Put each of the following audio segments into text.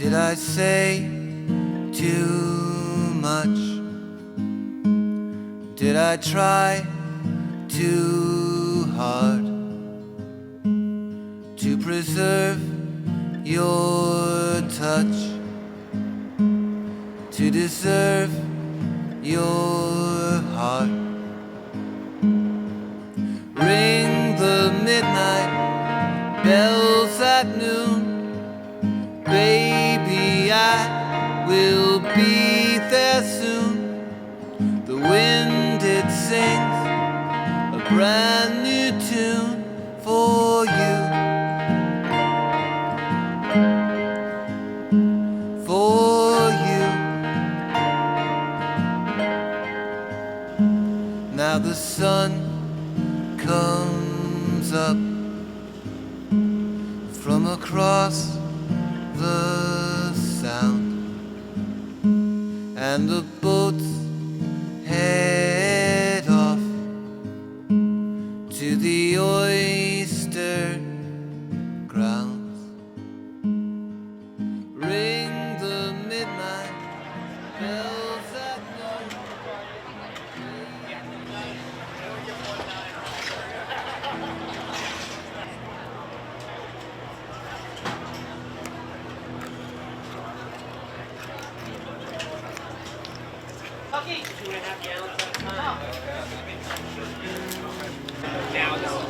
Did I say too much? Did I try too hard to preserve your touch, to deserve your heart? Ring the midnight bells at noon, baby, I will be there soon. The wind, it sings a brand new tune for you, for you. Now the sun comes up from across the sound, and the boats head off to the oyster grounds. Ring the midnight bells at noon.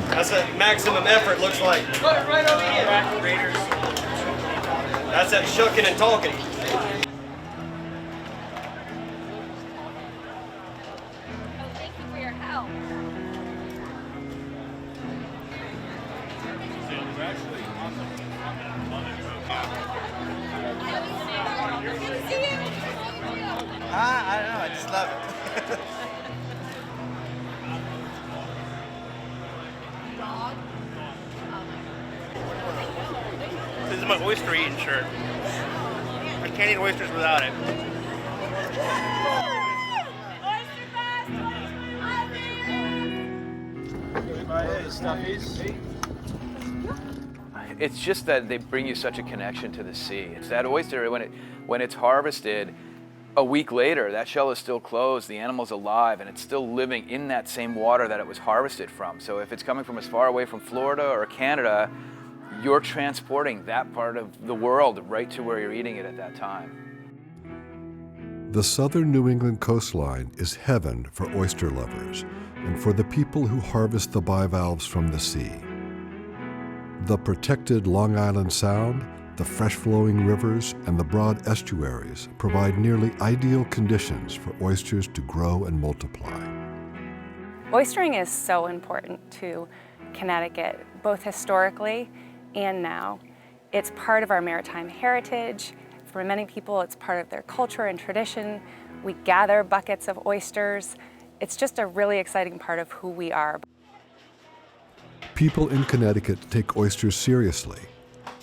That's a maximum effort, looks like. Put it right over here. That's that shucking and talking. Thank you for your help. I don't know, I just love it. This is my oyster eating shirt. I can't eat oysters without it. It's just that they bring you such a connection to the sea. It's that oyster, when it's harvested, a week later, that shell is still closed, the animal's alive, and it's still living in that same water that it was harvested from. So if it's coming from as far away from Florida or Canada, you're transporting that part of the world right to where you're eating it at that time. The southern New England coastline is heaven for oyster lovers and for the people who harvest the bivalves from the sea. The protected Long Island Sound, the fresh-flowing rivers, and the broad estuaries provide nearly ideal conditions for oysters to grow and multiply. Oystering is so important to Connecticut, both historically and now. It's part of our maritime heritage. For many people, it's part of their culture and tradition. We gather buckets of oysters. It's just a really exciting part of who we are. People in Connecticut take oysters seriously.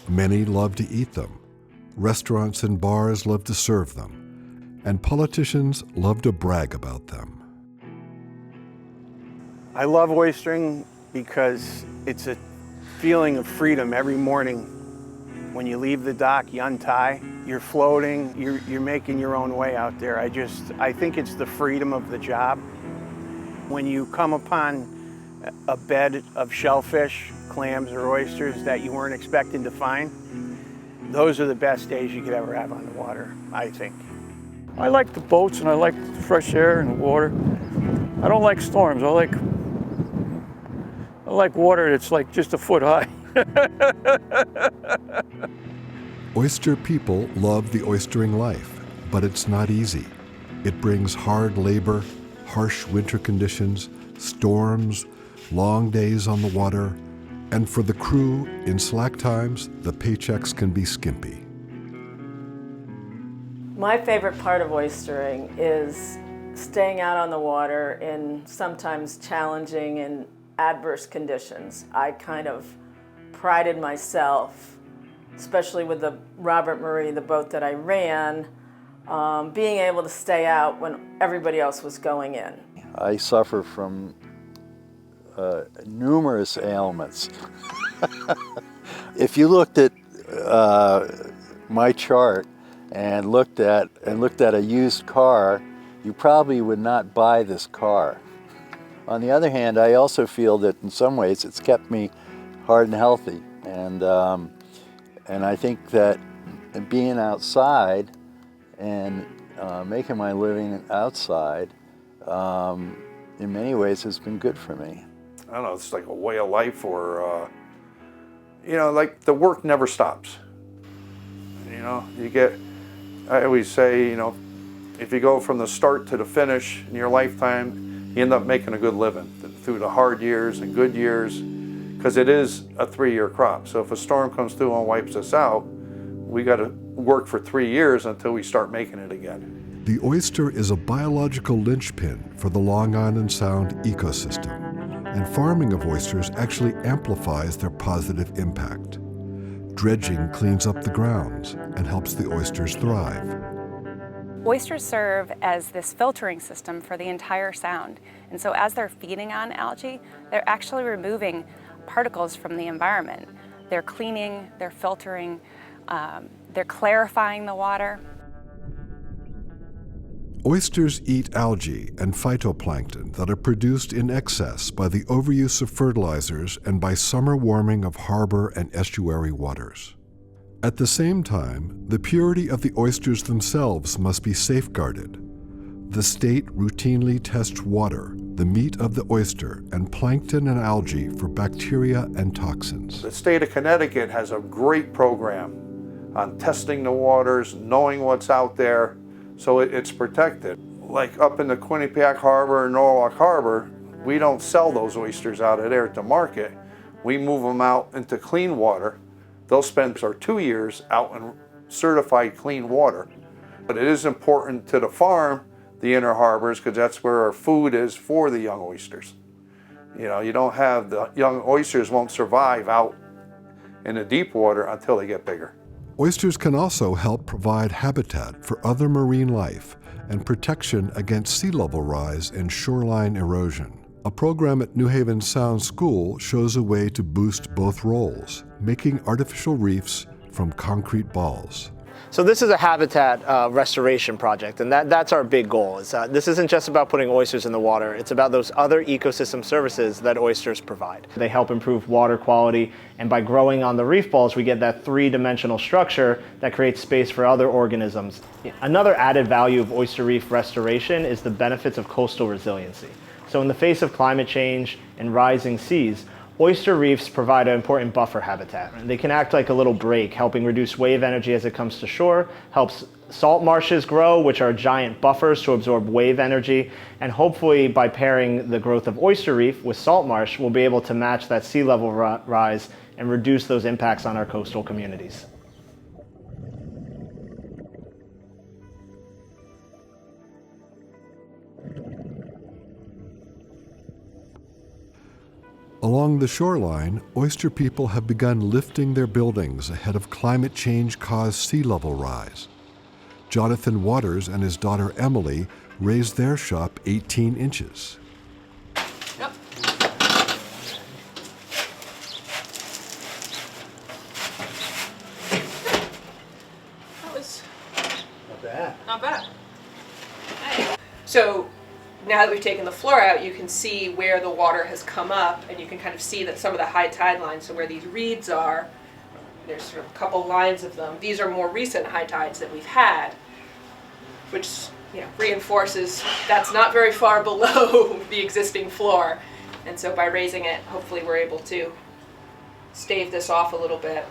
Many love to eat them. Restaurants and bars love to serve them. And politicians love to brag about them. I love oystering because it's a feeling of freedom every morning. When you leave the dock, you untie, you're floating, you're making your own way out there. I think it's the freedom of the job. When you come upon a bed of shellfish, clams, or oysters that you weren't expecting to find, those are the best days you could ever have on the water, I think. I like the boats and I like the fresh air and the water. I don't like storms. I like water that's like just a foot high. Oyster people love the oystering life, but it's not easy. It brings hard labor, harsh winter conditions, storms, long days on the water, and for the crew, in slack times, the paychecks can be skimpy. My favorite part of oystering is staying out on the water in sometimes challenging and adverse conditions. I kind of prided myself, especially with the Robert Murray, the boat that I ran, being able to stay out when everybody else was going in. I suffer from numerous ailments. If you looked at my chart and looked at a used car, you probably would not buy this car. On the other hand, I also feel that in some ways it's kept me hard and healthy, and I think that being outside and making my living outside in many ways has been good for me. I don't know, it's like a way of life, or you know, like the work never stops. You know, I always say, you know, if you go from the start to the finish in your lifetime, you end up making a good living through the hard years and good years, because it is a 3-year crop. So if a storm comes through and wipes us out, we got to work for 3 years until we start making it again. The oyster is a biological linchpin for the Long Island Sound ecosystem, and farming of oysters actually amplifies their positive impact. Dredging cleans up the grounds and helps the oysters thrive. Oysters serve as this filtering system for the entire sound, and so as they're feeding on algae, they're actually removing particles from the environment. They're cleaning, they're filtering, they're clarifying the water. Oysters eat algae and phytoplankton that are produced in excess by the overuse of fertilizers and by summer warming of harbor and estuary waters. At the same time, the purity of the oysters themselves must be safeguarded. The state routinely tests water, the meat of the oyster, and plankton and algae for bacteria and toxins. The state of Connecticut has a great program on testing the waters, knowing what's out there, so it's protected. Like up in the Quinnipiac Harbor and Norwalk Harbor, we don't sell those oysters out of there to market. We move them out into clean water. They'll spend 2 years out in certified clean water. But it is important to the farm, the inner harbors, because that's where our food is for the young oysters. You know, you don't have the young oysters won't survive out in the deep water until they get bigger. Oysters can also help provide habitat for other marine life and protection against sea level rise and shoreline erosion. A program at New Haven Sound School shows a way to boost both roles, making artificial reefs from concrete balls. So this is a habitat restoration project, and that's our big goal. This isn't just about putting oysters in the water, it's about those other ecosystem services that oysters provide. They help improve water quality, and by growing on the reef balls, we get that 3-dimensional structure that creates space for other organisms. Another added value of oyster reef restoration is the benefits of coastal resiliency. So in the face of climate change and rising seas, oyster reefs provide an important buffer habitat. They can act like a little break, helping reduce wave energy as it comes to shore, helps salt marshes grow, which are giant buffers to absorb wave energy, and hopefully by pairing the growth of oyster reef with salt marsh, we'll be able to match that sea level rise and reduce those impacts on our coastal communities. Along the shoreline, oyster people have begun lifting their buildings ahead of climate change-caused sea level rise. Jonathan Waters and his daughter Emily raised their shop 18 inches. Yep. That was Not bad. not bad. So now that we've taken the floor out, you can see where the water has come up, and you can kind of see that some of the high tide lines, so where these reeds are, there's sort of a couple lines of them. These are more recent high tides that we've had, which, you know, reinforces that's not very far below the existing floor. And so by raising it, hopefully we're able to stave this off a little bit.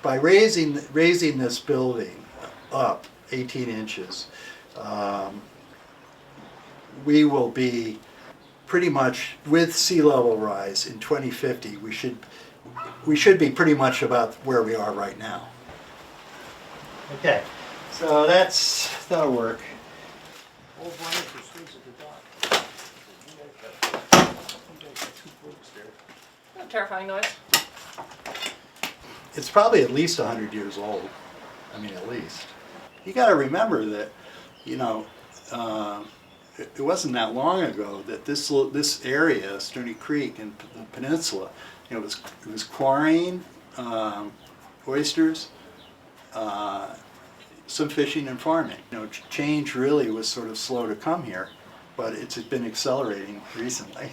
By raising this building up 18 inches, we will be pretty much with sea level rise in 2050. We should be pretty much about where we are right now. Okay, so that'll work. Terrifying noise. It's probably at least 100 years old. I mean, at least. You got to remember that, you know, it wasn't that long ago that this area, Stony Creek and the peninsula, it was quarrying, oysters, some fishing and farming. Change really was sort of slow to come here, but it's been accelerating recently.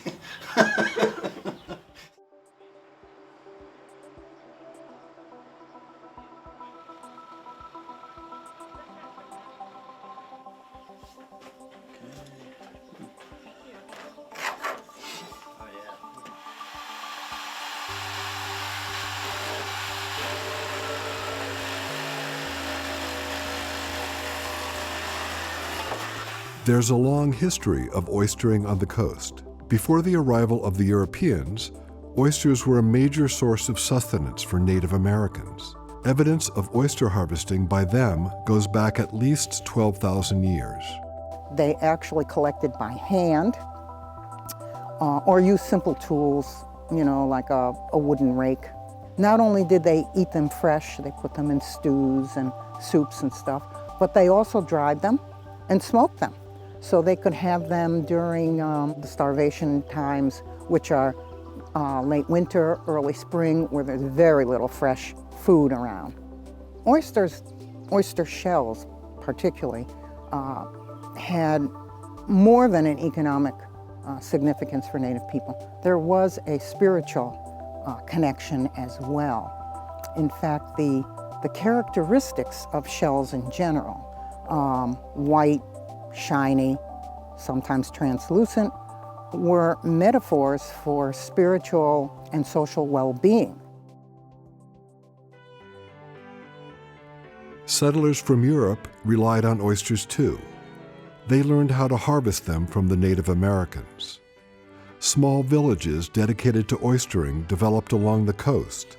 There's a long history of oystering on the coast. Before the arrival of the Europeans, oysters were a major source of sustenance for Native Americans. Evidence of oyster harvesting by them goes back at least 12,000 years. They actually collected by hand or used simple tools, like a wooden rake. Not only did they eat them fresh, they put them in stews and soups and stuff, but they also dried them and smoked them. So they could have them during the starvation times, which are late winter, early spring, where there's very little fresh food around. Oysters, oyster shells particularly, had more than an economic significance for Native people. There was a spiritual connection as well. In fact, the characteristics of shells in general, white, shiny, sometimes translucent, were metaphors for spiritual and social well-being. Settlers from Europe relied on oysters too. They learned how to harvest them from the Native Americans. Small villages dedicated to oystering developed along the coast,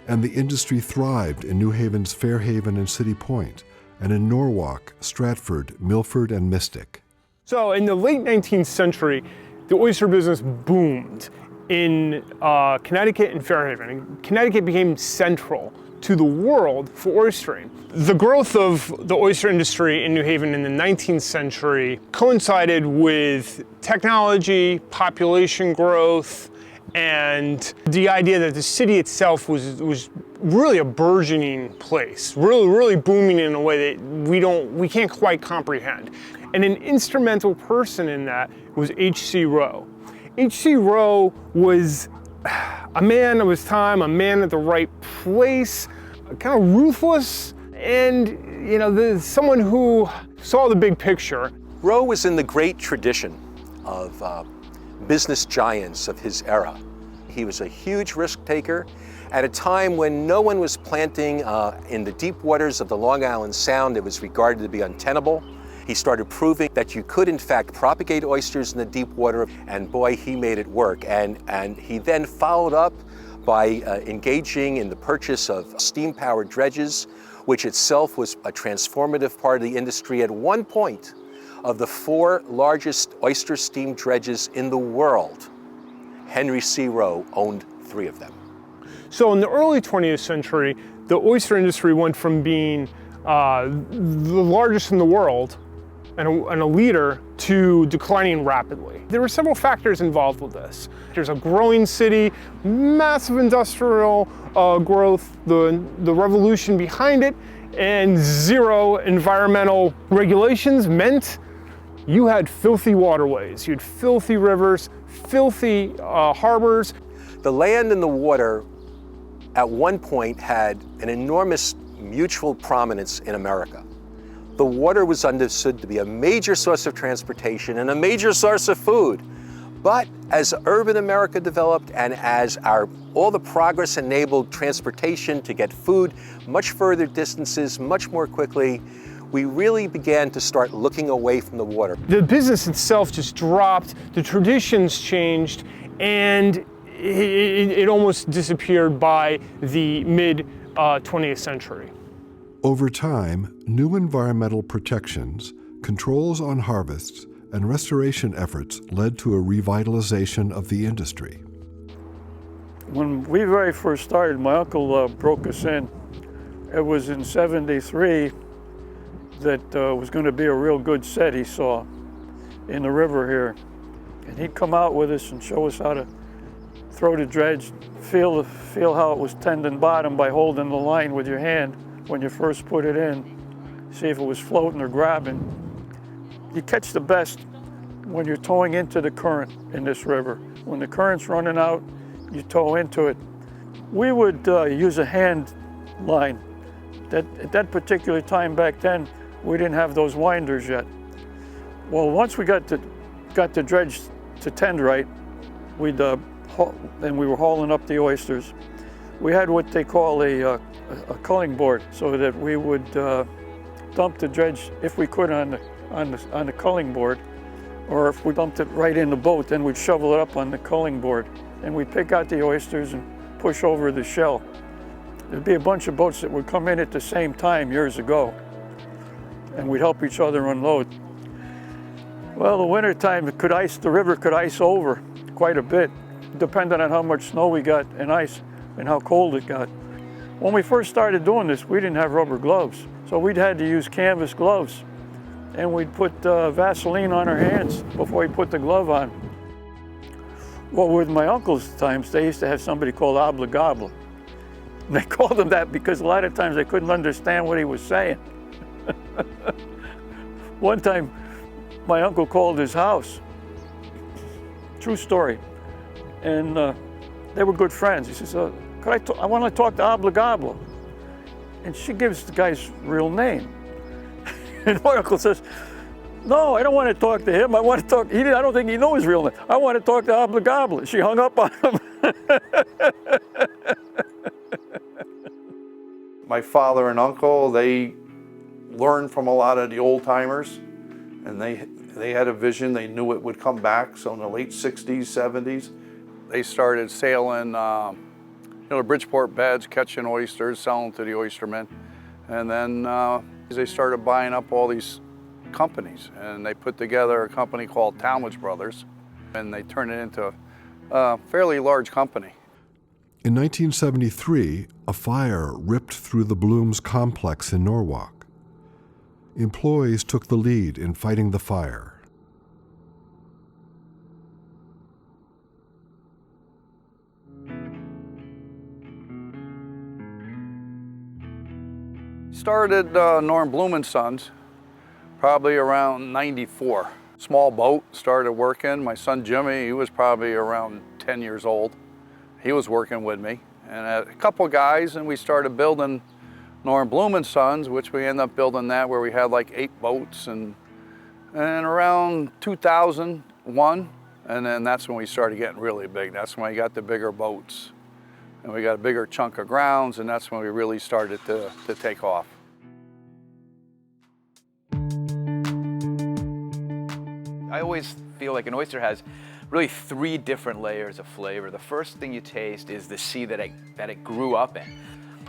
and the industry thrived in New Haven's Fairhaven and City Point, and in Norwalk, Stratford, Milford, and Mystic. So in the late 19th century, the oyster business boomed in Connecticut and Fairhaven. And Connecticut became central to the world for oystering. The growth of the oyster industry in New Haven in the 19th century coincided with technology, population growth, and the idea that the city itself was really a burgeoning place, really booming in a way that we can't quite comprehend. And an instrumental person in that was H.C. Rowe. H.C. Rowe was a man of his time, a man at the right place, kind of ruthless, and someone who saw the big picture. Rowe was in the great tradition of business giants of his era. He was a huge risk taker at a time when no one was planting in the deep waters of the Long Island Sound. It was regarded to be untenable. He started proving that you could in fact propagate oysters in the deep water, and boy, he made it work. And he then followed up by engaging in the purchase of steam-powered dredges, which itself was a transformative part of the industry. At one point, of the 4 largest oyster steam dredges in the world, Henry C. Rowe owned 3 of them. So in the early 20th century, the oyster industry went from being the largest in the world and a leader to declining rapidly. There were several factors involved with this. There's a growing city, massive industrial growth, the revolution behind it, and 0 environmental regulations meant you had filthy waterways, you had filthy rivers, filthy harbors. The land and the water at one point had an enormous mutual prominence in America. The water was understood to be a major source of transportation and a major source of food. But as urban America developed and as all the progress enabled transportation to get food much further distances, much more quickly, we really began to start looking away from the water. The business itself just dropped, the traditions changed, and it almost disappeared by the mid-20th century. Over time, new environmental protections, controls on harvests, and restoration efforts led to a revitalization of the industry. When we very first started, my uncle broke us in. It was in '73 that was going to be a real good set he saw. in the river here. And he'd come out with us and show us how to throw the dredge, feel how it was tendon bottom by holding the line with your hand when you first put it in, see if it was floating or grabbing. You catch the best when you're towing into the current in this river. When the current's running out, you tow into it. We would use a hand line. At that particular time back then, we didn't have those winders yet. Well, once we got the dredge to tend right, and we were hauling up the oysters. We had what they call a culling board, so that we would dump the dredge if we could on the culling board, or if we dumped it right in the boat, then we'd shovel it up on the culling board, and we'd pick out the oysters and push over the shell. There'd be a bunch of boats that would come in at the same time years ago, and we'd help each other unload. Well, the wintertime, the river could ice over quite a bit, depending on how much snow we got and ice and how cold it got. When we first started doing this, we didn't have rubber gloves, so we'd had to use canvas gloves, and we'd put Vaseline on our hands before we put the glove on. Well, with my uncle's times, they used to have somebody called obligable. And they called him that because a lot of times they couldn't understand what he was saying. One time, my uncle called his house. True story. And they were good friends. He says, I want to talk to obligable. And she gives the guy's real name. And my uncle says, no, I don't want to talk to him. I want to talk, I don't think he knows his real name. I want to talk to obligable. She hung up on him. My father and uncle, they learned from a lot of the old timers, and they had a vision. They knew it would come back. So in the late 60s, 70s, they started sailing the Bridgeport beds, catching oysters, selling to the oystermen. And then they started buying up all these companies, and they put together a company called Talmadge Brothers, and they turned it into a fairly large company. In 1973, a fire ripped through the Blooms complex in Norwalk. Employees took the lead in fighting the fire. Started Norm Bloom & Sons probably around 94. Small boat, started working. My son Jimmy, he was probably around 10 years old. He was working with me, and a couple guys, and we started building Norm Bloom & Sons, which we ended up building that where we had like 8 boats, and around 2001, and then that's when we started getting really big. That's when we got the bigger boats, and we got a bigger chunk of grounds, and that's when we really started to take off. I always feel like an oyster has really 3 different layers of flavor. The first thing you taste is the sea that it grew up in.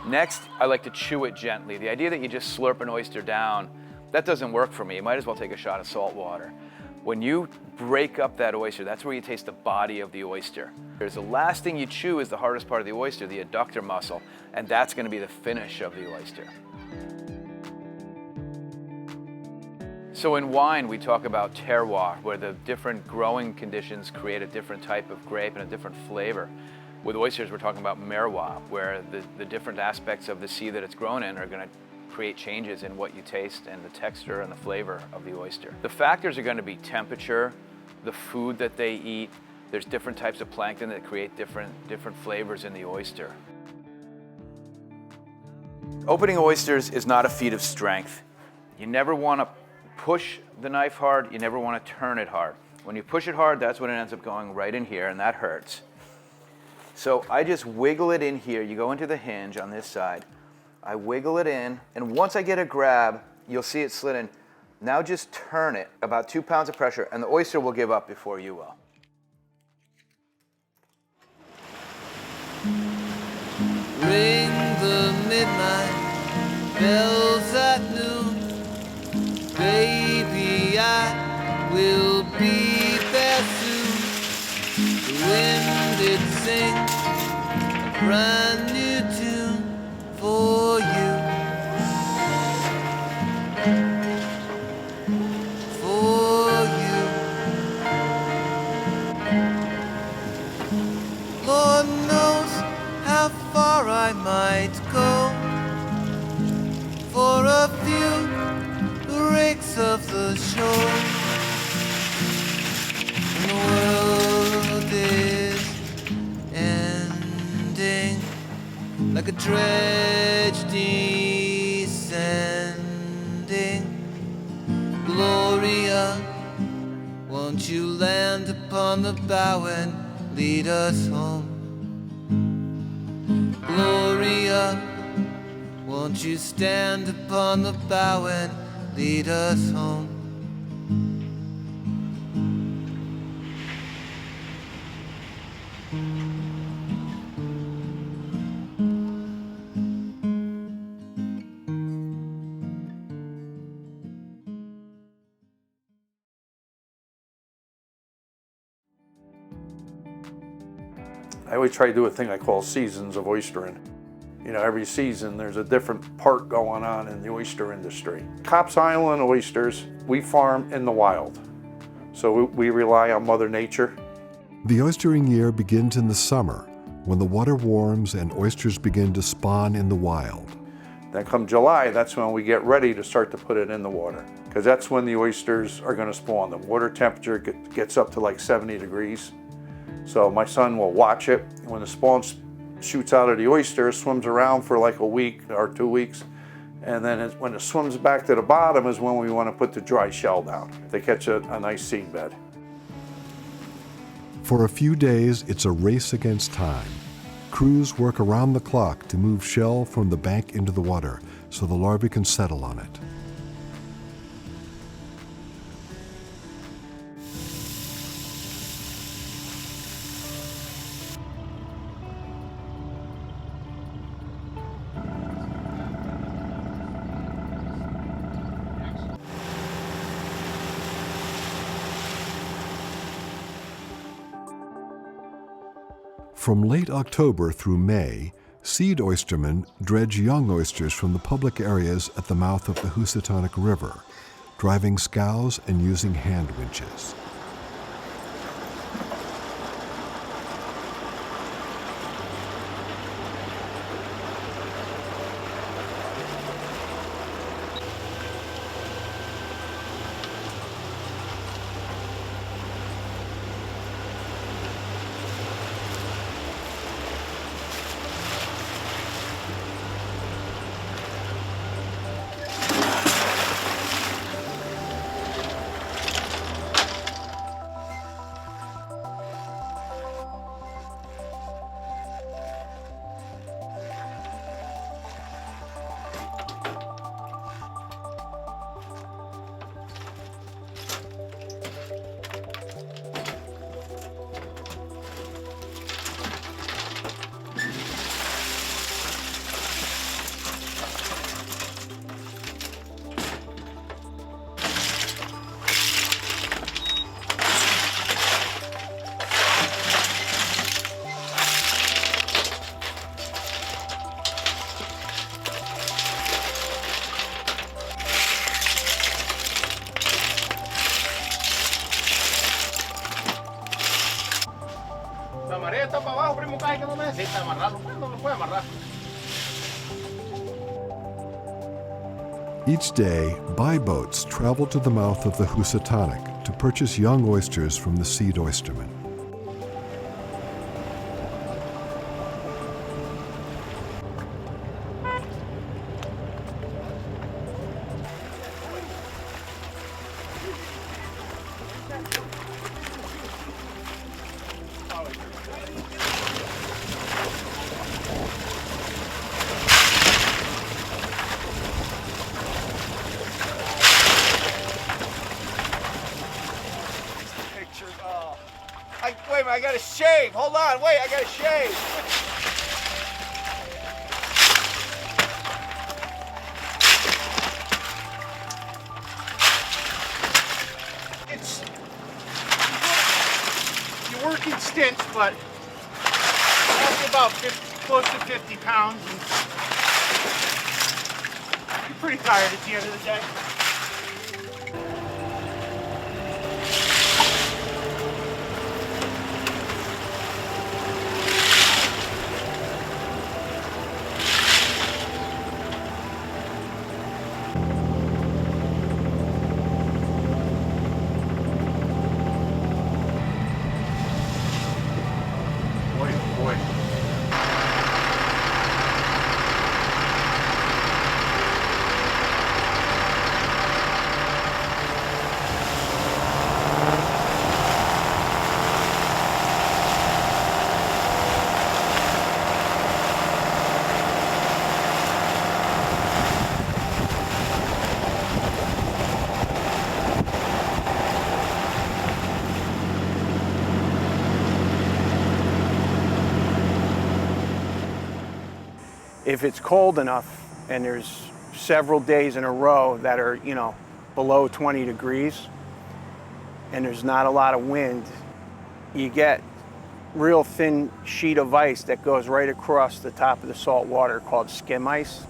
Next, I like to chew it gently. The idea that you just slurp an oyster down, that doesn't work for me. You might as well take a shot of salt water. When you break up that oyster, that's where you taste the body of the oyster. The last thing you chew is the hardest part of the oyster, the adductor muscle, and that's going to be the finish of the oyster. So in wine, we talk about terroir, where the different growing conditions create a different type of grape and a different flavor. With oysters, we're talking about merroir, where the different aspects of the sea that it's grown in are going to create changes in what you taste and the texture and the flavor of the oyster. The factors are going to be temperature, the food that they eat. There's different types of plankton that create different flavors in the oyster. Opening oysters is not a feat of strength. You never want to push the knife hard, you never want to turn it hard. When you push it hard, that's when it ends up going right in here, and that hurts. So I just wiggle it in here. You go into the hinge on this side. I wiggle it in, and once I get a grab, you'll see it slid in. Now just turn it, about 2 pounds of pressure, and the oyster will give up before you will. Ring the midnight bells at noon. Baby, I will be there soon. The wind did sing a brand new tune for you. For you. dredge descending. Gloria, won't you land upon the bow and lead us home? Gloria, won't you stand upon the bow and lead us home? I always try to do a thing I call seasons of oystering. You know, every season there's a different part going on in the oyster industry. Cops Island oysters, we farm in the wild. So we rely on Mother Nature. The oystering year begins in the summer, when the water warms and oysters begin to spawn in the wild. Then come July, that's when we get ready to start to put it in the water, because that's when the oysters are going to spawn. The water temperature gets up to like 70 degrees. So my son will watch it. When the spawn shoots out of the oyster, swims around for like a week or 2 weeks, and then when it swims back to the bottom is when we want to put the dry shell down to catch a nice seed bed. For a few days, it's a race against time. Crews work around the clock to move shell from the bank into the water so the larvae can settle on it. From late October through May, seed oystermen dredge young oysters from the public areas at the mouth of the Housatonic River, driving scows and using hand winches. Each day, buy boats travel to the mouth of the Housatonic to purchase young oysters from the seed oystermen. Wait a minute, I gotta shave. Hold on, wait, I gotta shave. It's, you work in stints, but only about 50, close to 50 pounds. And you're pretty tired at the end of the day. If it's cold enough and there's several days in a row that are, you know, below 20 degrees and there's not a lot of wind, you get real thin sheet of ice that goes right across the top of the salt water called skim ice.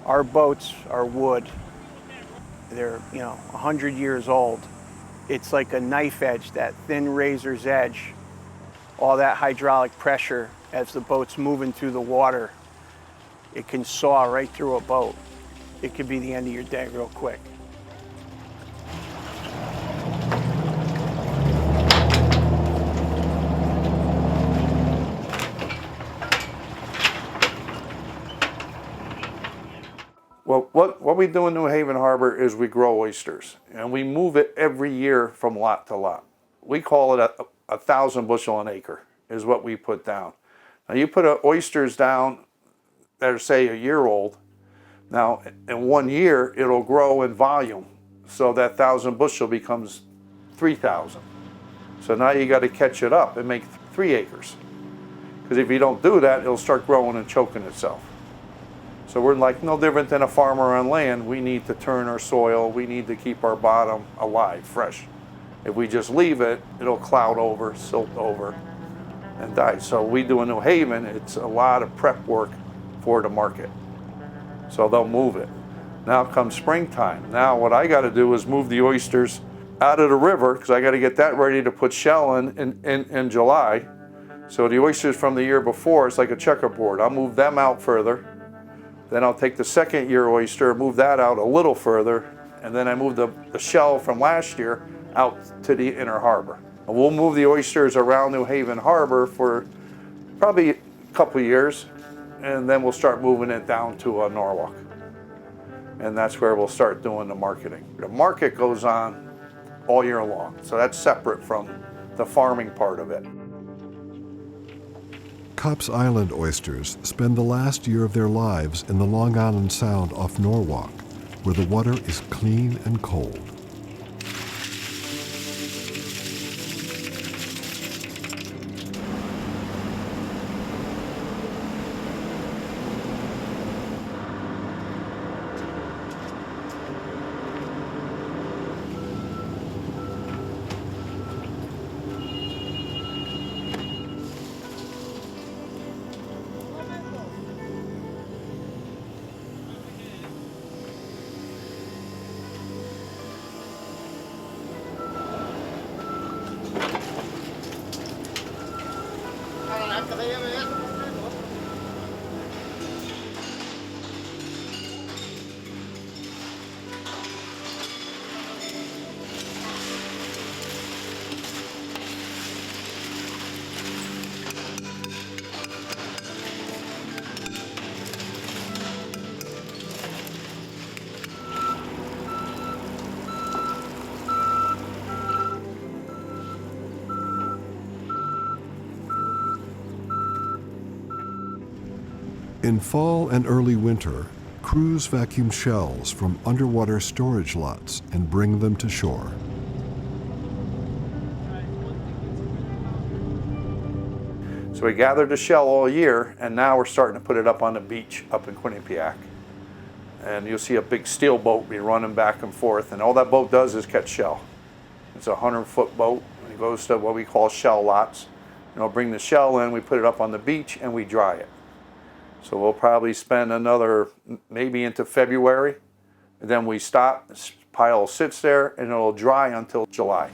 Our boats are wood. They're, you know, 100 years old. It's like a knife edge, that thin razor's edge. All that hydraulic pressure as the boat's moving through the water, it can saw right through a boat. It could be the end of your day real quick. Well, what we do in New Haven Harbor is we grow oysters, and we move it every year from lot to lot. We call it a 1,000 bushel an acre is what we put down. Now you put oysters down that are, say, a year old. Now in 1 year it'll grow in volume, so that 1,000 bushel becomes 3,000. So now you got to catch it up and make 3 acres, because if you don't do that, it'll start growing and choking itself. So we're like no different than a farmer on land. We need to turn our soil. We need to keep our bottom alive, fresh. If we just leave it, it'll cloud over, silt over, and die. So we do in New Haven, it's a lot of prep work for the market. So they'll move it. Now comes springtime. Now what I got to do is move the oysters out of the river, because I got to get that ready to put shell in July. So the oysters from the year before, it's like a checkerboard. I'll move them out further. Then I'll take the second year oyster, move that out a little further, and then I move the shell from last year out to the inner harbor. And we'll move the oysters around New Haven Harbor for probably a couple years, and then we'll start moving it down to Norwalk. And that's where we'll start doing the marketing. The market goes on all year long, so that's separate from the farming part of it. Copp's Island oysters spend the last year of their lives in the Long Island Sound off Norwalk, where the water is clean and cold. In fall and early winter, crews vacuum shells from underwater storage lots and bring them to shore. So we gathered the shell all year, and now we're starting to put it up on the beach up in Quinnipiac. And you'll see a big steel boat be running back and forth, and all that boat does is catch shell. It's a 100-foot boat, and it goes to what we call shell lots. And we'll bring the shell in, we put it up on the beach, and we dry it. So we'll probably spend another, maybe into February, and then we stop, this pile sits there, and it'll dry until July.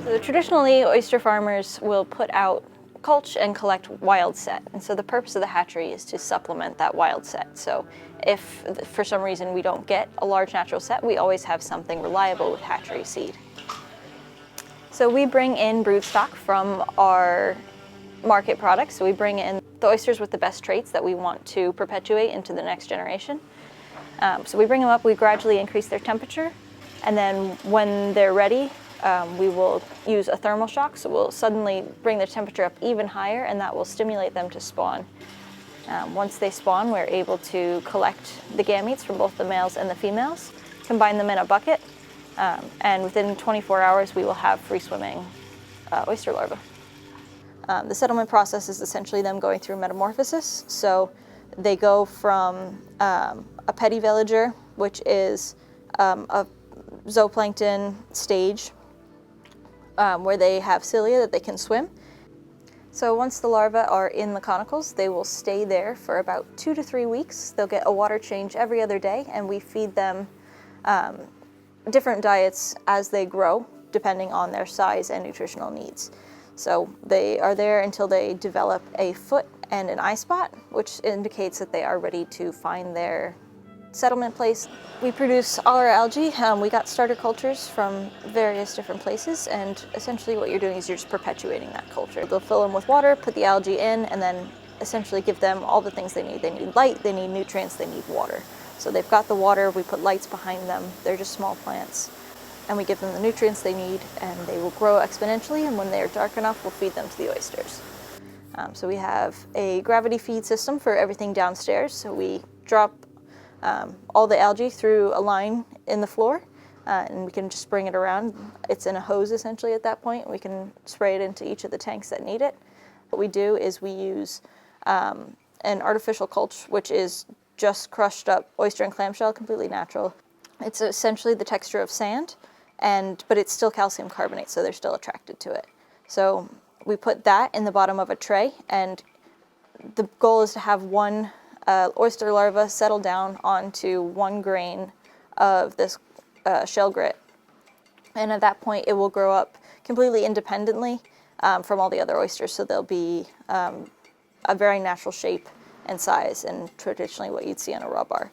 So traditionally, oyster farmers will put out culch and collect wild set. And so the purpose of the hatchery is to supplement that wild set. So if for some reason we don't get a large natural set, we always have something reliable with hatchery seed. So we bring in broodstock from our market products. So we bring in the oysters with the best traits that we want to perpetuate into the next generation. So we bring them up, we gradually increase their temperature, and then when they're ready, we will use a thermal shock, so we'll suddenly bring their temperature up even higher, and that will stimulate them to spawn. Once they spawn, we're able to collect the gametes from both the males and the females, combine them in a bucket, and within 24 hours we will have free-swimming oyster larvae. The settlement process is essentially them going through metamorphosis. So they go from a pedivillager, which is a zooplankton stage where they have cilia that they can swim. So once the larvae are in the conicals, they will stay there for about 2 to 3 weeks. They'll get a water change every other day, and we feed them different diets as they grow, depending on their size and nutritional needs. So they are there until they develop a foot and an eye spot, which indicates that they are ready to find their settlement place. We produce all our algae. We got starter cultures from various different places, and essentially what you're doing is you're just perpetuating that culture. They'll fill them with water, put the algae in, and then essentially give them all the things they need. They need light, they need nutrients, they need water. So they've got the water, we put lights behind them, they're just small plants. And we give them the nutrients they need, and they will grow exponentially, and when they're dark enough, we'll feed them to the oysters. So we have a gravity feed system for everything downstairs, so we drop all the algae through a line in the floor, and we can just bring it around. It's in a hose essentially at that point. We can spray it into each of the tanks that need it. What we do is we use an artificial culch, which is just crushed up oyster and clamshell, completely natural. It's essentially the texture of sand, but it's still calcium carbonate, so they're still attracted to it. So we put that in the bottom of a tray, and the goal is to have one oyster larva settle down onto 1 grain of this shell grit. And at that point, it will grow up completely independently from all the other oysters, so they'll be a very natural shape and size, and traditionally what you'd see on a raw bar.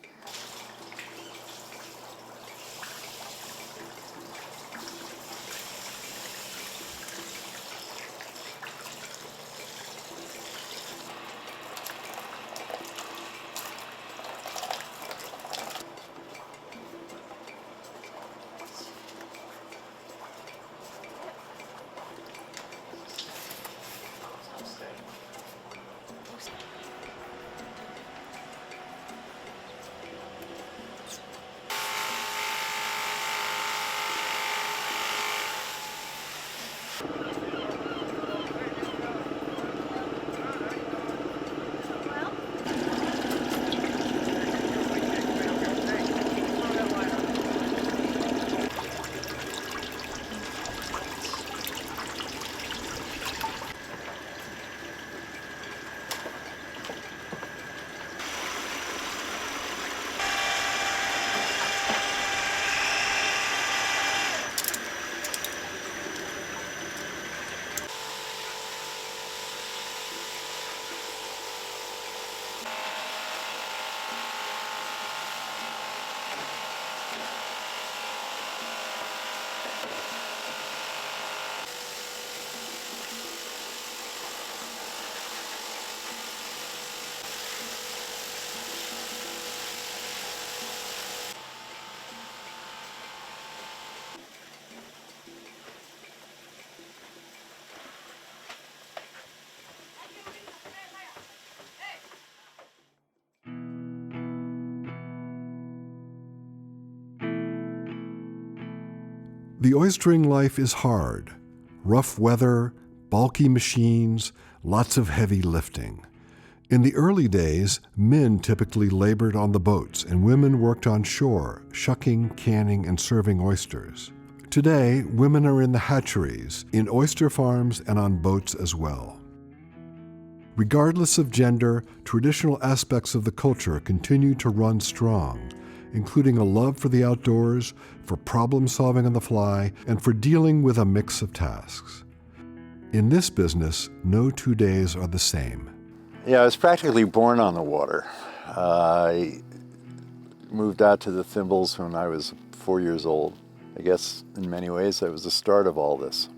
The oystering life is hard. Rough weather, bulky machines, lots of heavy lifting. In the early days, men typically labored on the boats and women worked on shore, shucking, canning, and serving oysters. Today, women are in the hatcheries, in oyster farms, and on boats as well. Regardless of gender, traditional aspects of the culture continue to run strong, including a love for the outdoors, for problem solving on the fly, and for dealing with a mix of tasks. In this business, no 2 days are the same. Yeah, I was practically born on the water. I moved out to the Thimbles when I was 4 years old. I guess in many ways that was the start of all this.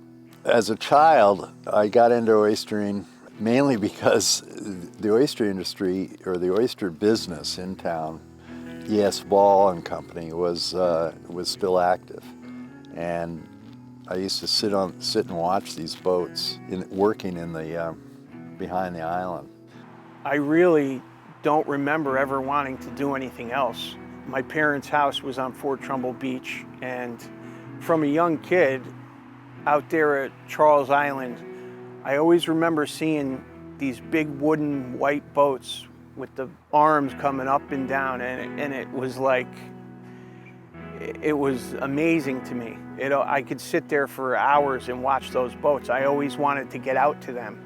As a child, I got into oystering mainly because the oyster industry, or the oyster business in town, E.S. Ball and Company, was still active. And I used to sit and watch these boats working in the behind the island. I really don't remember ever wanting to do anything else. My parents' house was on Fort Trumbull Beach, and from a young kid out there at Charles Island, I always remember seeing these big wooden white boats with the arms coming up and down, and it was like, it was amazing to me. I could sit there for hours and watch those boats. I always wanted to get out to them.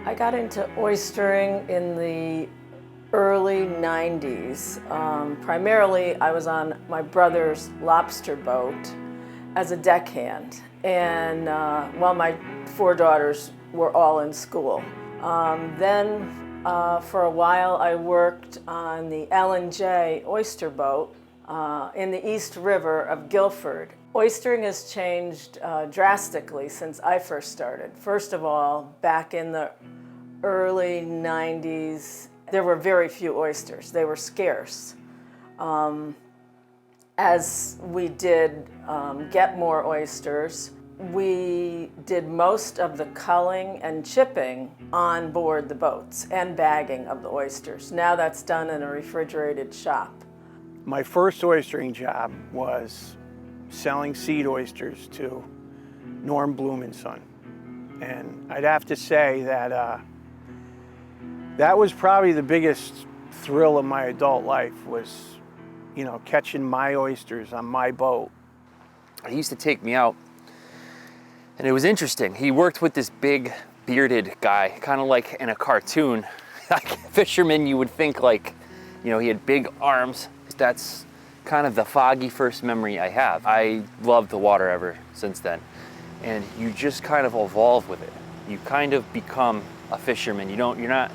I got into oystering in the early 90s. Primarily, I was on my brother's lobster boat as a deckhand, and while my 4 daughters were all in school. Then, for a while, I worked on the L&J oyster boat in the East River of Guilford. Oystering has changed drastically since I first started. First of all, back in the early 90s, there were very few oysters. They were scarce. As we did get more oysters, we did most of the culling and chipping on board the boats and bagging of the oysters. Now that's done in a refrigerated shop. My first oystering job was selling seed oysters to Norm Bloom and Son. And I'd have to say that that was probably the biggest thrill of my adult life, was, you know, catching my oysters on my boat. He used to take me out, and it was interesting. He worked with this big bearded guy, kind of like in a cartoon. Like fisherman, you would think, like, you know, he had big arms. That's kind of the foggy first memory I have. I loved the water ever since then. And you just kind of evolve with it. You kind of become a fisherman. You're not,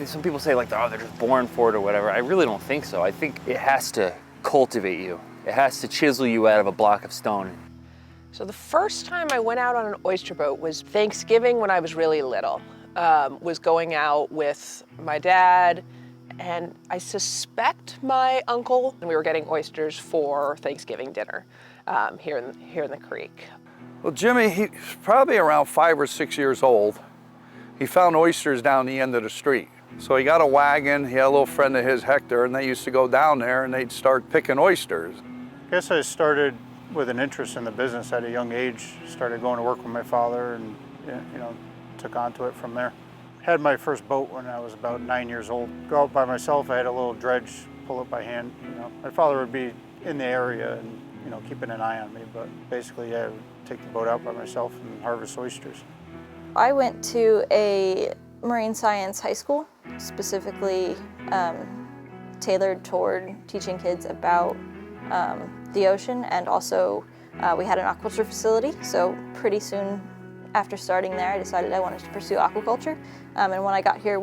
some people say like, oh, they're just born for it or whatever. I really don't think so. I think it has to cultivate you. It has to chisel you out of a block of stone. So the first time I went out on an oyster boat was Thanksgiving when I was really little. Was going out with my dad and I suspect my uncle, and we were getting oysters for Thanksgiving dinner here in the creek. Well, Jimmy, he's probably around 5 or 6 years old. He found oysters down the end of the street. So he got a wagon, he had a little friend of his, Hector, and they used to go down there and they'd start picking oysters. I guess I started with an interest in the business at a young age. Started going to work with my father and, you know, took on to it from there. Had my first boat when I was about 9 years old. Go out by myself, I had a little dredge, pull it by hand. You know, my father would be in the area and, you know, keeping an eye on me, but basically, yeah, I would take the boat out by myself and harvest oysters. I went to a marine science high school, specifically tailored toward teaching kids about the ocean, and also we had an aquaculture facility, so pretty soon after starting there, I decided I wanted to pursue aquaculture. And when I got here,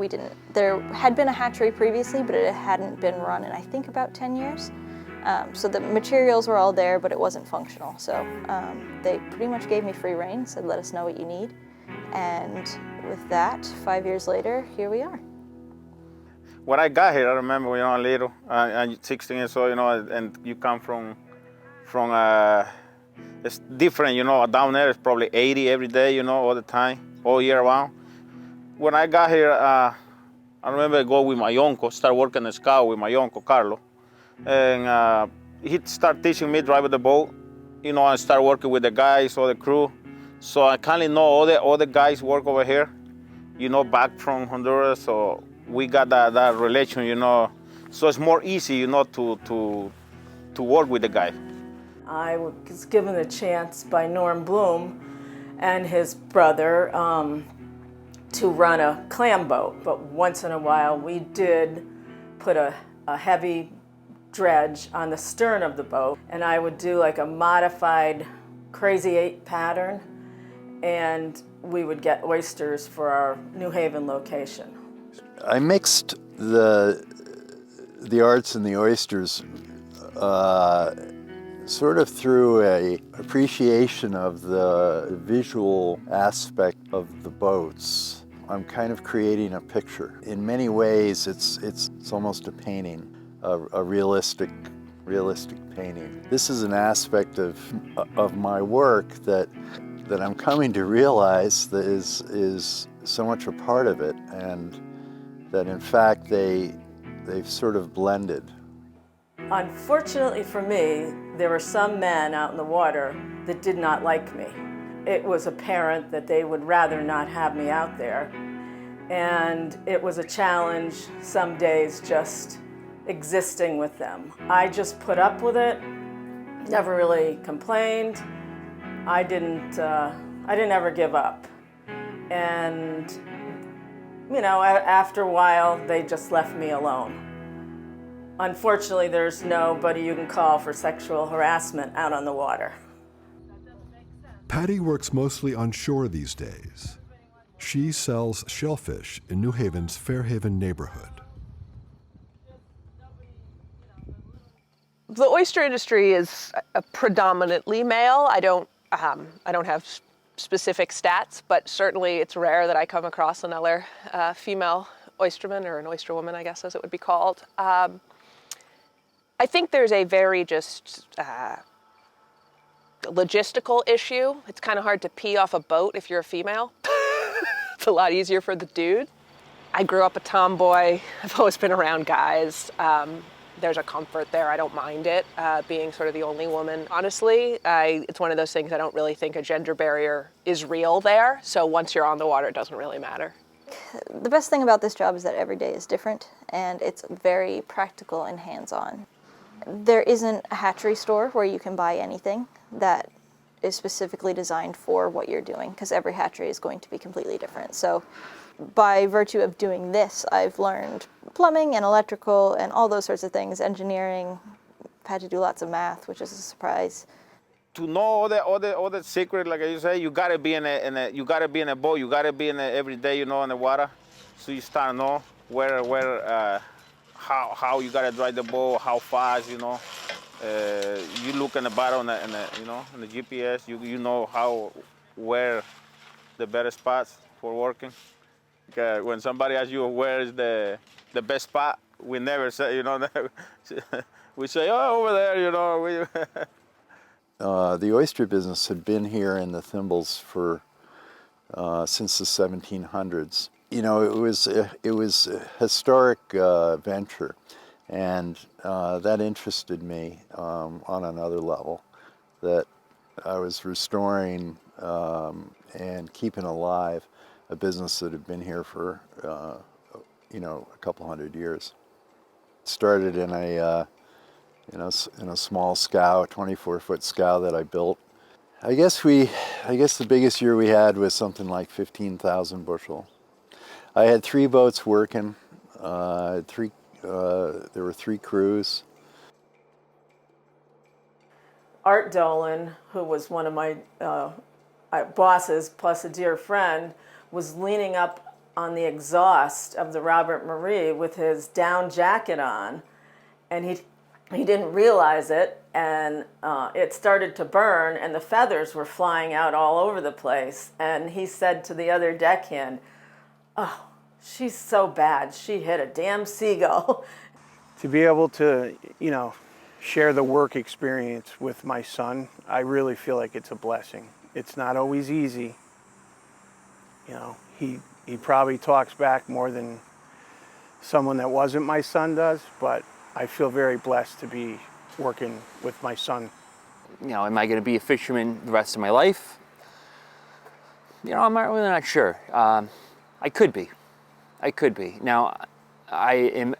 there had been a hatchery previously, but it hadn't been run in, I think, about 10 years. So the materials were all there, but it wasn't functional. So they pretty much gave me free rein, said, let us know what you need. And with that, 5 years later, here we are. When I got here, I remember, you know, a little, I'm 16 years old, you know, and you come from it's different, you know, down there it's probably 80 every day, you know, all the time, all year round. When I got here, I remember I go with my uncle, start working as scout with my uncle, Carlo. And he started teaching me driving the boat, you know, and start working with the guys, all the crew. So I kind of know all the guys work over here, you know, back from Honduras. So we got that relation, you know. So it's more easy, you know, to work with the guy. I was given a chance by Norm Bloom and his brother to run a clam boat, but once in a while we did put a heavy dredge on the stern of the boat, and I would do like a modified Crazy 8 pattern, and we would get oysters for our New Haven location. I mixed the arts and the oysters sort of through a appreciation of the visual aspect of the boats. I'm kind of creating a picture. In many ways, it's almost a painting, a realistic painting. This is an aspect of my work that I'm coming to realize that is so much a part of it, and that in fact they've sort of blended. Unfortunately for me, there were some men out in the water that did not like me. It was apparent that they would rather not have me out there. And it was a challenge some days just existing with them. I just put up with it, never really complained. I didn't ever give up. And, you know, after a while, they just left me alone. Unfortunately, there's nobody you can call for sexual harassment out on the water. Patty works mostly on shore these days. She sells shellfish in New Haven's Fairhaven neighborhood. The oyster industry is predominantly male. I don't have specific stats, but certainly it's rare that I come across another female oysterman, or an oysterwoman, I guess, as it would be called. I think there's a very just logistical issue. It's kind of hard to pee off a boat if you're a female. It's a lot easier for the dude. I grew up a tomboy. I've always been around guys. There's a comfort there. I don't mind it, being sort of the only woman. Honestly, it's one of those things I don't really think a gender barrier is real there. So once you're on the water, it doesn't really matter. The best thing about this job is that every day is different, and it's very practical and hands-on. There isn't a hatchery store where you can buy anything that is specifically designed for what you're doing, because every hatchery is going to be completely different. So by virtue of doing this, I've learned plumbing and electrical and all those sorts of things, engineering. I've had to do lots of math, which is a surprise. To know all the secret, like you say, you gotta be in a you gotta be in a boat. You gotta be in every day, you know, in the water. So you start to know where how you gotta drive the boat, how fast, you know. You look in the bottom in the GPS. You know where the better spots for working. When somebody asks you where is the best spot, we never say, you know. We say, oh, over there, you know. The oyster business had been here in the Thimbles for since the 1700s. You know, it was a historic venture, and that interested me on another level. That I was restoring and keeping alive a business that had been here for you know, a couple hundred years. It started in a in a small scow, 24-foot scow that I built. I guess the biggest year we had was something like 15,000 bushel. I had 3 boats working. There were 3 crews. Art Dolan, who was one of my bosses, plus a dear friend, was leaning up on the exhaust of the Robert Marie with his down jacket on, and he didn't realize it, and it started to burn, and the feathers were flying out all over the place. And he said to the other deckhand, "Oh, she's so bad, she hit a damn seagull." To be able to, you know, share the work experience with my son, I really feel like it's a blessing. It's not always easy. You know, he probably talks back more than someone that wasn't my son does, but I feel very blessed to be working with my son. You know, am I going to be a fisherman the rest of my life? You know, I'm really not sure. I could be. Now, I am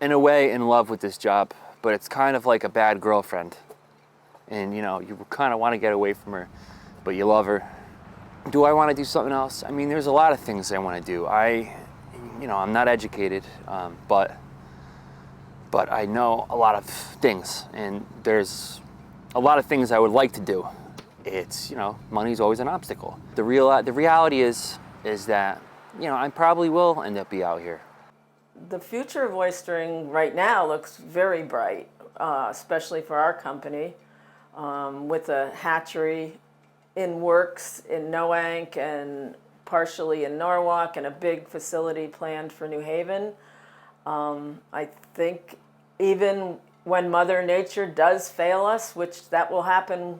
in a way in love with this job, but it's kind of like a bad girlfriend. And you know, you kind of want to get away from her, but you love her. Do I want to do something else? I mean, there's a lot of things I want to do. I'm not educated, but I know a lot of things, and there's a lot of things I would like to do. it's, you know, money's always an obstacle. The reality is that, you know, I probably will end up be out here. The future of oystering right now looks very bright, especially for our company, with a hatchery in works in Noank and partially in Norwalk and a big facility planned for New Haven. I think even when Mother Nature does fail us, which that will happen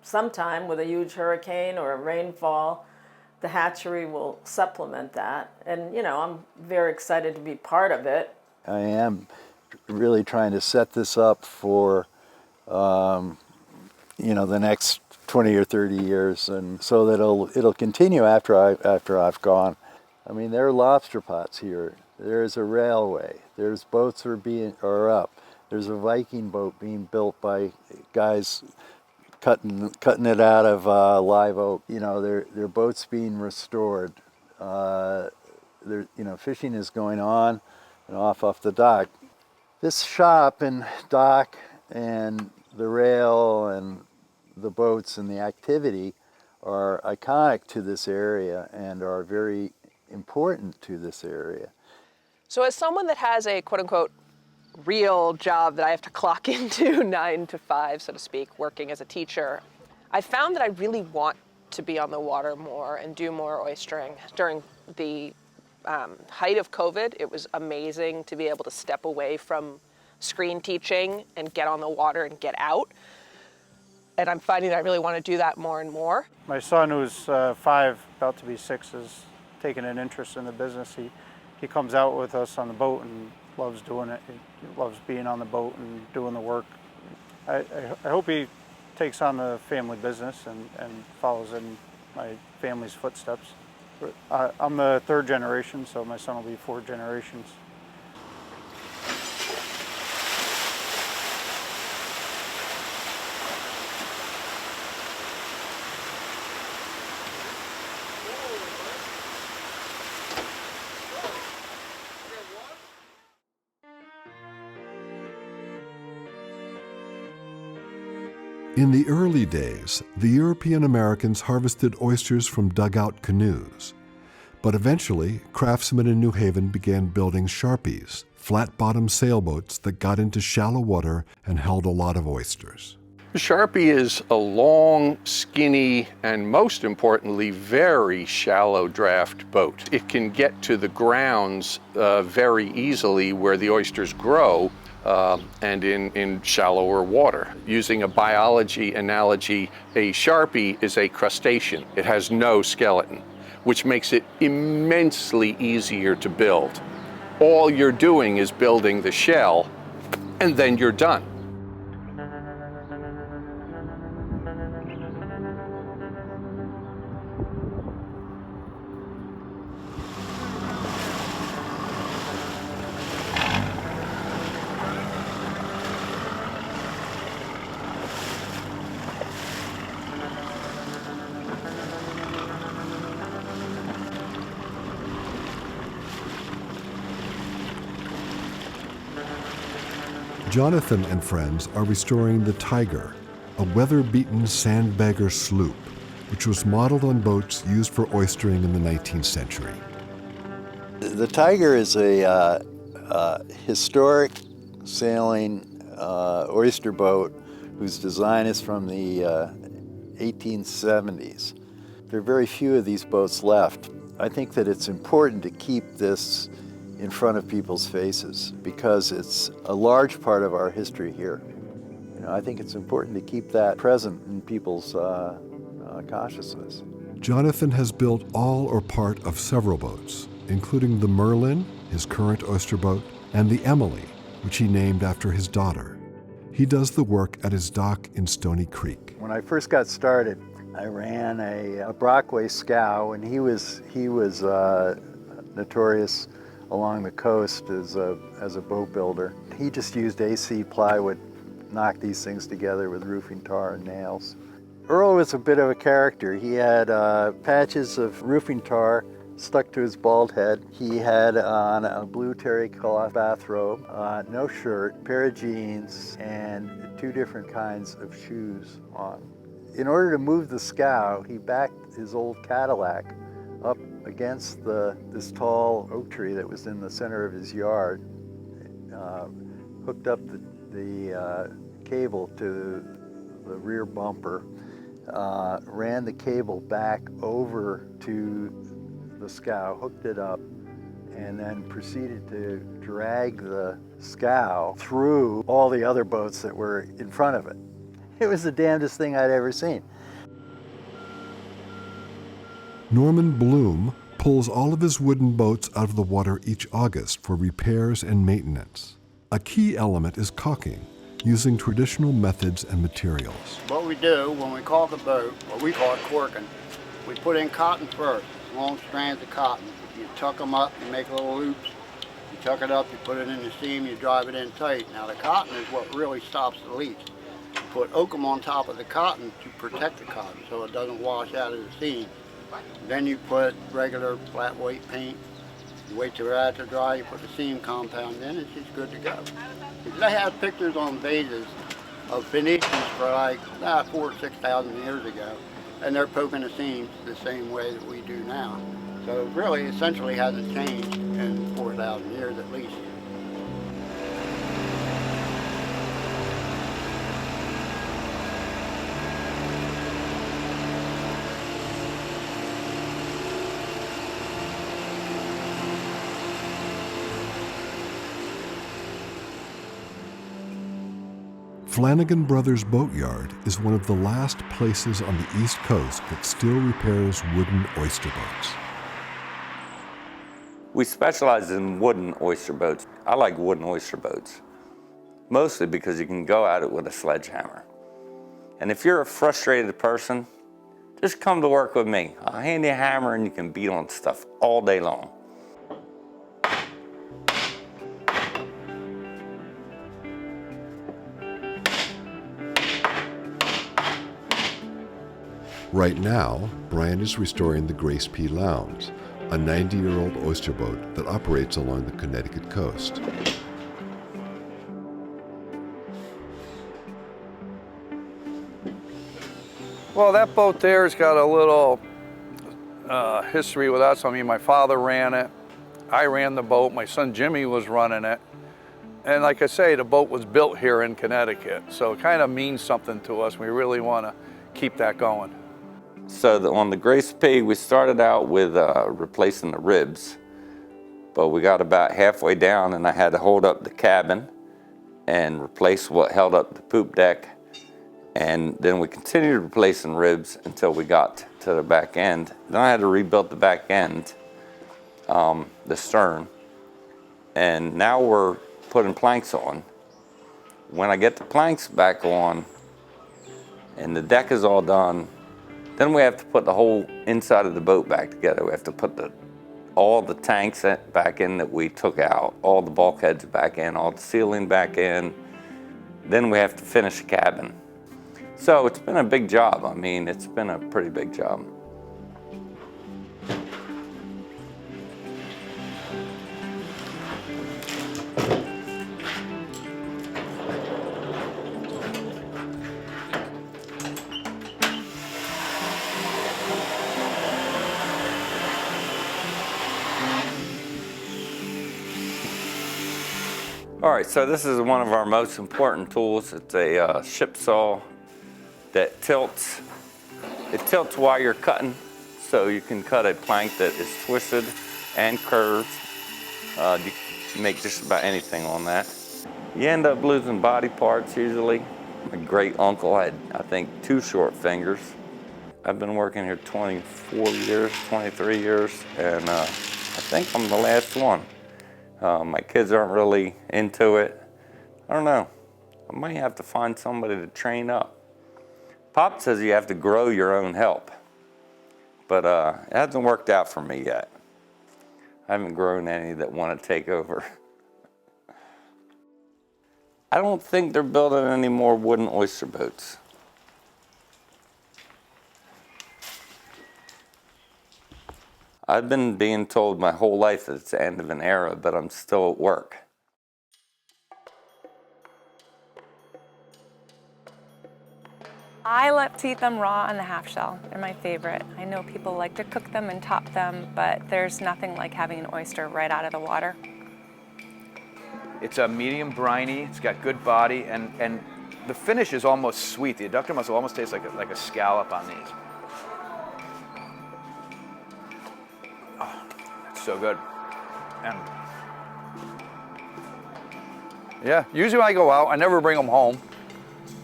sometime with a huge hurricane or a rainfall, the hatchery will supplement that. And, you know, I'm very excited to be part of it. I am really trying to set this up for, you know, the next 20 or 30 years, and so that it'll continue after I've gone. I mean, there are lobster pots here. There's a railway. There's boats are up. There's a Viking boat being built by guys cutting it out of live oak. You know, there are boats being restored. You know, fishing is going on and off the dock. This shop and dock and the rail and the boats and the activity are iconic to this area and are very important to this area. So as someone that has a quote-unquote real job that I have to clock into 9 to 5, so to speak, working as a teacher, I found that I really want to be on the water more and do more oystering. During the height of COVID, it was amazing to be able to step away from screen teaching and get on the water and get out. And I'm finding that I really want to do that more and more. My son, who's 5, about to be 6, is taking an interest in the business. He comes out with us on the boat and loves doing it. He loves being on the boat and doing the work. I hope he takes on the family business and follows in my family's footsteps. I'm the 3rd generation, so my son will be 4 generations. In the early days, the European Americans harvested oysters from dugout canoes. But eventually, craftsmen in New Haven began building Sharpies, flat-bottom sailboats that got into shallow water and held a lot of oysters. The Sharpie is a long, skinny, and most importantly, very shallow draft boat. It can get to the grounds very easily where the oysters grow, and in shallower water. Using a biology analogy, a Sharpie is a crustacean. It has no skeleton, which makes it immensely easier to build. All you're doing is building the shell, and then you're done. Jonathan and friends are restoring the Tiger, a weather-beaten sandbagger sloop, which was modeled on boats used for oystering in the 19th century. The Tiger is a historic sailing oyster boat whose design is from the 1870s. There are very few of these boats left. I think that it's important to keep this in front of people's faces because it's a large part of our history here. You know, I think it's important to keep that present in people's consciousness. Jonathan has built all or part of several boats, including the Merlin, his current oyster boat, and the Emily, which he named after his daughter. He does the work at his dock in Stony Creek. When I first got started, I ran a Brockway scow, and he was notorious along the coast as a boat builder. He just used AC plywood, knocked these things together with roofing tar and nails. Earl was a bit of a character. He had patches of roofing tar stuck to his bald head. He had on a blue terry cloth bathrobe, no shirt, pair of jeans, and 2 different kinds of shoes on. In order to move the scow, he backed his old Cadillac up against this tall oak tree that was in the center of his yard, hooked up the cable to the rear bumper, ran the cable back over to the scow, hooked it up, and then proceeded to drag the scow through all the other boats that were in front of it. It was the damnedest thing I'd ever seen. Norman Bloom pulls all of his wooden boats out of the water each August for repairs and maintenance. A key element is caulking, using traditional methods and materials. What we do when we caulk a boat, what we call it corking, we put in cotton first, long strands of cotton. You tuck them up, you make little loops, you tuck it up, you put it in the seam, you drive it in tight. Now the cotton is what really stops the leaks. You put oakum on top of the cotton to protect the cotton so it doesn't wash out of the seam. Then you put regular flat weight paint, you wait till it's to dry, you put the seam compound in, it's just good to go. They have pictures on vases of Phoenicians for like 4,000 or 6,000 years ago, and they're poking the seams the same way that we do now. So it really essentially hasn't changed in 4,000 years at least. Flanagan Brothers Boatyard is one of the last places on the East Coast that still repairs wooden oyster boats. We specialize in wooden oyster boats. I like wooden oyster boats, mostly because you can go at it with a sledgehammer. And if you're a frustrated person, just come to work with me. I'll hand you a hammer and you can beat on stuff all day long. Right now, Brian is restoring the Grace P. Lowndes, a 90-year-old oyster boat that operates along the Connecticut coast. Well, that boat there's got a little history with us. I mean, my father ran it. I ran the boat. My son Jimmy was running it. And like I say, the boat was built here in Connecticut. So it kind of means something to us. We really want to keep that going. So on the Grace P, we started out with replacing the ribs, but we got about halfway down and I had to hold up the cabin and replace what held up the poop deck. And then we continued replacing ribs until we got to the back end. Then I had to rebuild the back end, the stern, and now we're putting planks on. When I get the planks back on and the deck is all done, then we have to put the whole inside of the boat back together. We have to put all the tanks back in that we took out, all the bulkheads back in, all the ceiling back in. Then we have to finish the cabin. So it's been a big job. I mean, it's been a pretty big job. All right, so this is one of our most important tools. It's a ship saw that tilts. It tilts while you're cutting, so you can cut a plank that is twisted and curved. You can make just about anything on that. You end up losing body parts usually. My great uncle had, I think, 2 short fingers. I've been working here 24 years, 23 years, and I think I'm the last one. My kids aren't really into it. I don't know. I might have to find somebody to train up. Pop says you have to grow your own help, but it hasn't worked out for me yet. I haven't grown any that want to take over. I don't think they're building any more wooden oyster boats. I've been being told my whole life that it's the end of an era, but I'm still at work. I love to eat them raw on the half shell. They're my favorite. I know people like to cook them and top them, but there's nothing like having an oyster right out of the water. It's a medium briny, it's got good body, and the finish is almost sweet. The adductor muscle almost tastes like a scallop on these. Oh, it's so good. And yeah, usually when I go out, I never bring them home.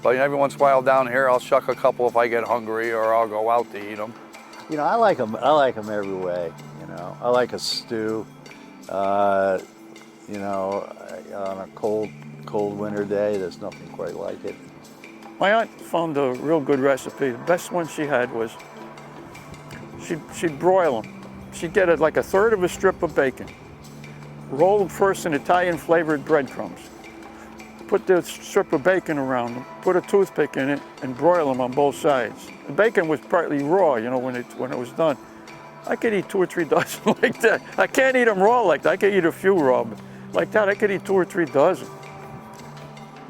But every once in a while down here, I'll shuck a couple if I get hungry, or I'll go out to eat them. You know, I like them every way. You know, I like a stew. You know, on a cold winter day, there's nothing quite like it. My aunt found a real good recipe. The best one she had was she'd broil them. She'd get like a third of a strip of bacon, roll them first in Italian flavored breadcrumbs, put the strip of bacon around them, put a toothpick in it, and broil them on both sides. The bacon was partly raw, you know, when it was done. I could eat 2 or 3 dozen like that. I can't eat them raw like that. I could eat a few raw, but like that, I could eat 2 or 3 dozen.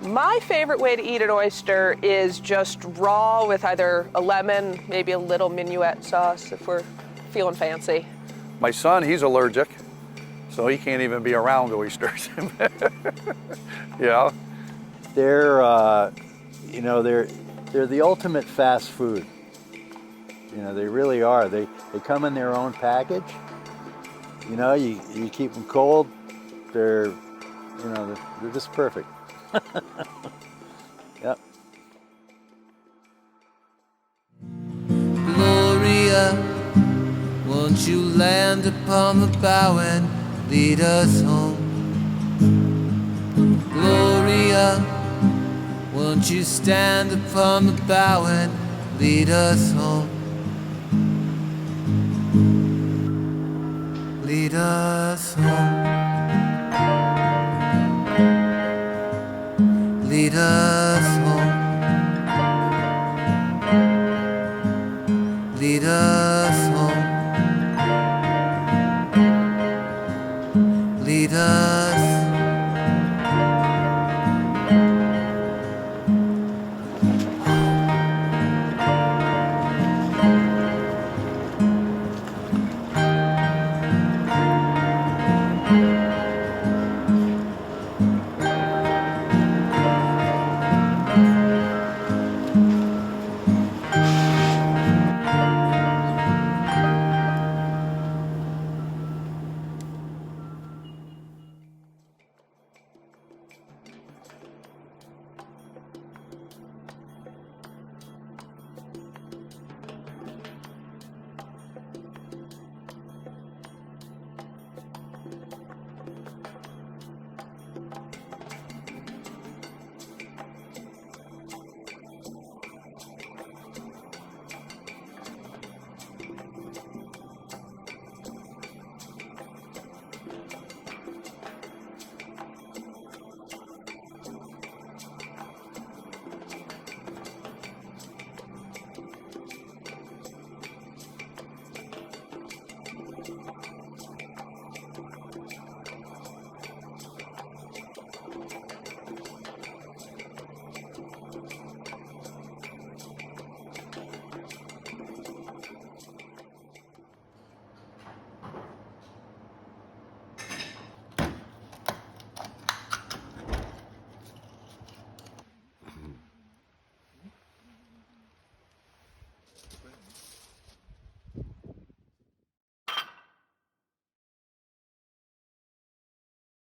My favorite way to eat an oyster is just raw with either a lemon, maybe a little minuet sauce if we're feeling fancy. My son, he's allergic, so he can't even be around oysters. Yeah. They're, you know, they're the ultimate fast food. You know, they really are. They come in their own package. You know, you keep them cold. They're, you know, they're just perfect. Yep. Gloria, won't you land upon the bow and lead us home? Gloria, won't you stand upon the bow and lead us home? Lead us home. Lead us